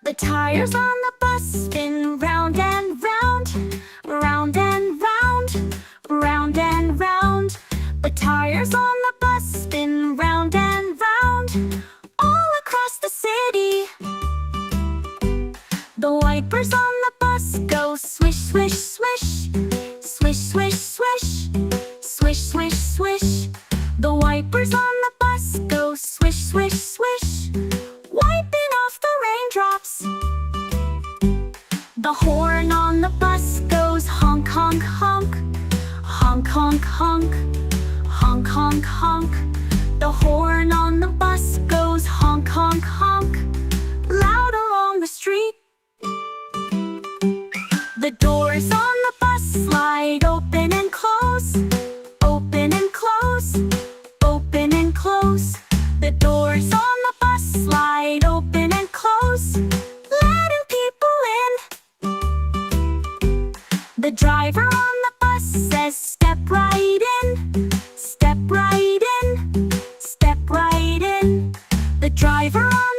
The tires on the bus spin round and round, round and round, round and round. The tires on the bus spin round and round, all across the city. The wipers on the bus go swish, swish, swish, swish, swish, swish, swish, swish, swish. The wipers on the bus go swish, swish, swish, wiping off the raindrops. The horn on the bus goes honk, honk, honk, honk, honk, honk, honk, honk, honk. The horn on the bus goes honk, honk, honk, loud along the street. The doors on the bus slide open and close, open and close, open and close. The doors on the bus slide open and close, letting people in. The driver on the bus says, "Step right in, step right in, step right in." The driver on